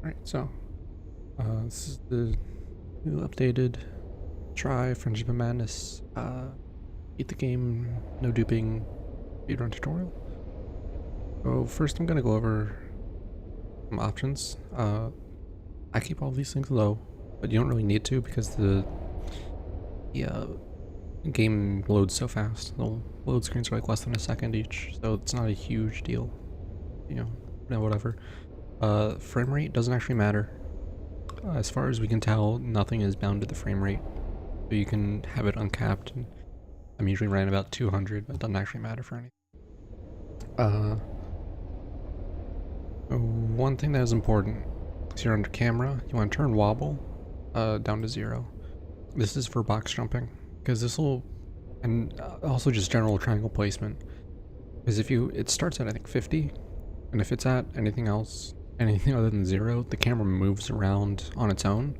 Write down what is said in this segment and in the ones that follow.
Alright, so this is the new updated Try Friendship and Madness beat the game, no duping speedrun tutorial. So first I'm gonna go over some options. I keep all these things low, but you don't really need to because the game loads so fast. The load screens are like less than a second each, so it's not a huge deal. You know, whatever. Frame rate doesn't actually matter. As far as we can tell, nothing is bound to the frame rate. So you can have it uncapped, and I'm usually running about 200, but it doesn't actually matter for anything. One thing that is important is you're under camera, you want to turn wobble down to 0. This is for box jumping, because this will, and also just general triangle placement. Because if it starts at I think 50, and if it's at anything other than 0, the camera moves around on its own,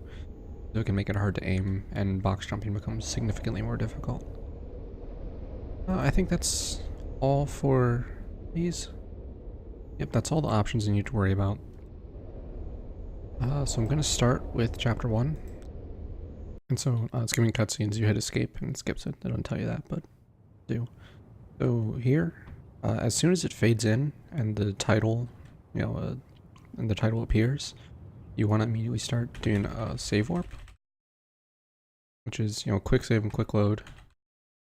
so it can make it hard to aim, and box jumping becomes significantly more difficult. I think that's all for these. Yep, that's all the options you need to worry about. So I'm going to start with chapter 1. And so it's giving cutscenes. You hit escape and it skips it. They don't tell you that, but do. So here, as soon as it fades in and the title, appears, you want to immediately start doing a save warp, which is, quick save and quick load,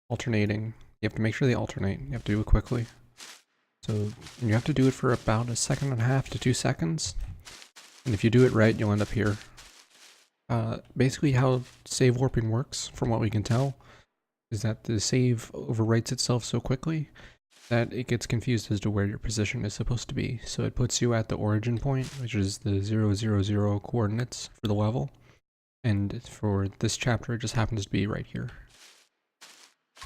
alternating. You have to make sure they alternate. You have to do it quickly. So you have to do it for about 1.5 seconds to 2 seconds. And if you do it right, you'll end up here. Basically how save warping works, from what we can tell, is that the save overwrites itself so quickly that it gets confused as to where your position is supposed to be. So it puts you at the origin point, which is the 0, 0, 0 coordinates for the level. And for this chapter, it just happens to be right here.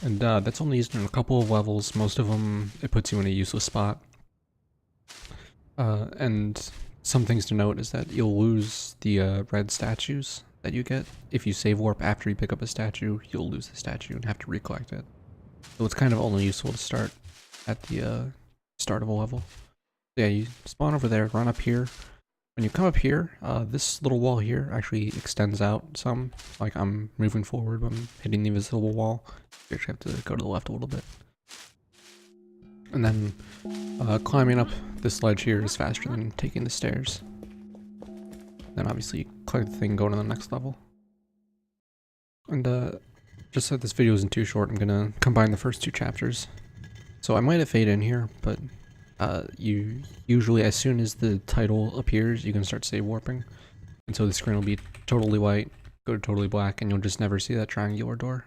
And that's only used in a couple of levels. Most of them, it puts you in a useless spot. And some things to note is that you'll lose the red statues that you get. If you save warp after you pick up a statue, you'll lose the statue and have to recollect it. So it's kind of only useful to start at the start of a level. So yeah, you spawn over there, run up here. When you come up here, this little wall here actually extends out some. Like I'm moving forward when I'm hitting the invisible wall. You actually have to go to the left a little bit. And then climbing up this ledge here is faster than taking the stairs. Then obviously you click the thing, go to the next level. And just so this video isn't too short, I'm gonna combine the first 2 chapters. So I might have fade in here, but you usually, as soon as the title appears, you can start save warping. And so the screen will be totally white, go to totally black, and you'll just never see that triangular door.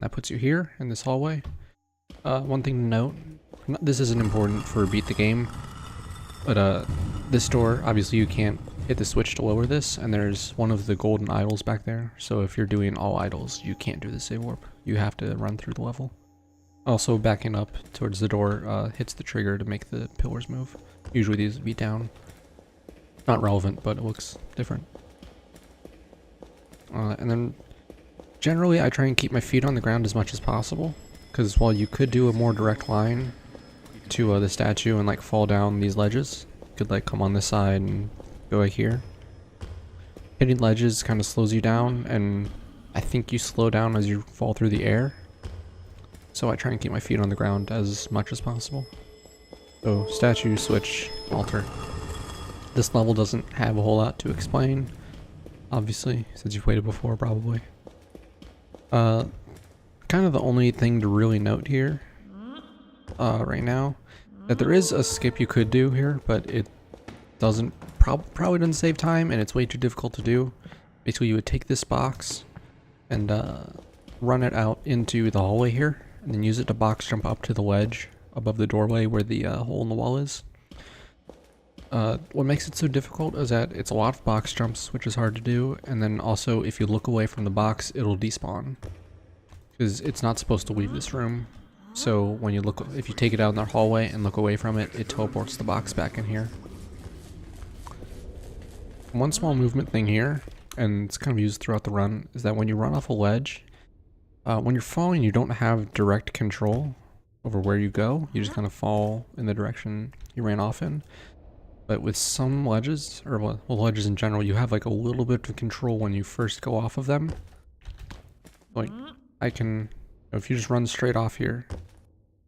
That puts you here in this hallway. One thing to note, this isn't important for beat the game, but this door, obviously you can't hit the switch to lower this, and there's one of the golden idols back there, so if you're doing all idols, you can't do the save warp. You have to run through the level. Also, backing up towards the door hits the trigger to make the pillars move. Usually these would be down. Not relevant, but it looks different. And then, generally I try and keep my feet on the ground as much as possible, because while you could do a more direct line to the statue and like fall down these ledges, you could like come on this side and go right here. Hitting ledges kind of slows you down, and I think you slow down as you fall through the air. So I try and keep my feet on the ground as much as possible. So statue, switch, alter. This level doesn't have a whole lot to explain, obviously, since you've played it before probably. Kind of the only thing to really note here, right now, that there is a skip you could do here, but it doesn't, probably doesn't save time, and it's way too difficult to do. Basically you would take this box and run it out into the hallway here, and then use it to box jump up to the ledge above the doorway where the hole in the wall is. What makes it so difficult is that it's a lot of box jumps, which is hard to do, and then also if you look away from the box, it'll despawn. Because it's not supposed to leave this room, so when you look, if you take it out in the hallway and look away from it, it teleports the box back in here. One small movement thing here, and it's kind of used throughout the run, is that when you run off a ledge, when you're falling, you don't have direct control over where you go. You just kind of fall in the direction you ran off in. But with some ledges, or well, ledges in general, you have like a little bit of control when you first go off of them. Like, if you just run straight off here,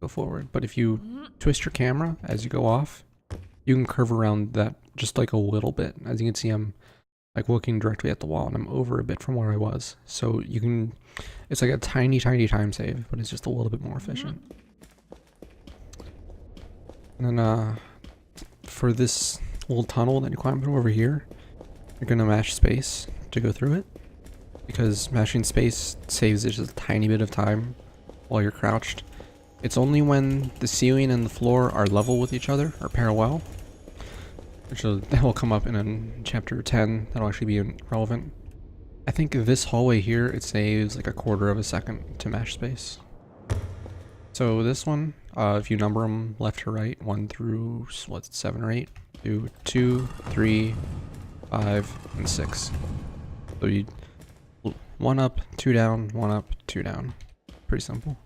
go forward. But if you twist your camera as you go off, you can curve around that just like a little bit. As you can see, I'm like looking directly at the wall and I'm over a bit from where I was. So you can, it's like a tiny, tiny time save, but it's just a little bit more efficient. And then for this little tunnel that you climb over here, you're gonna mash space to go through it, because mashing space saves just a tiny bit of time while you're crouched. It's only when the ceiling and the floor are level with each other, or parallel, which that will come up in chapter 10, that'll actually be relevant. I think this hallway here, it saves like a quarter of a second to mash space. So this one, if you number them left to right, 1 through, what's it, 7 or 8? Do 2, 3, 5, and 6. So you 1 up, 2 down, 1 up, 2 down. Pretty simple.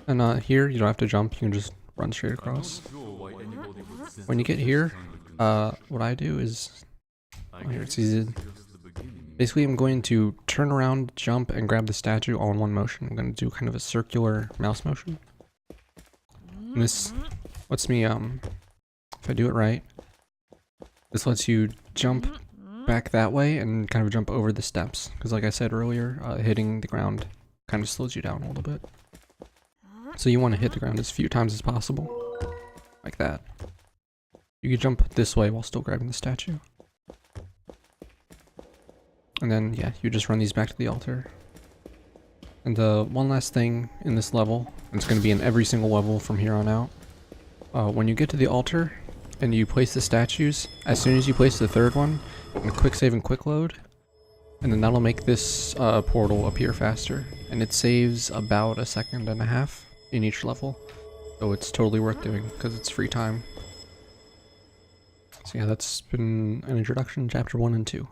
And here, you don't have to jump, you can just run straight across. When you get here, what I do is, here it's easy. Basically, I'm going to turn around, jump, and grab the statue all in one motion. I'm going to do kind of a circular mouse motion. And this lets me, if I do it right, this lets you jump back that way and kind of jump over the steps. Because like I said earlier, hitting the ground kind of slows you down a little bit. So you want to hit the ground as few times as possible. Like that. You can jump this way while still grabbing the statue. And then, yeah, you just run these back to the altar. And one last thing in this level, and it's going to be in every single level from here on out. When you get to the altar and you place the statues, as soon as you place the third one, you can quick save and quick load. And then that'll make this portal appear faster. And it saves about 1.5 seconds in each level. So it's totally worth doing because it's free time. So yeah, that's been an introduction, chapter 1 and 2.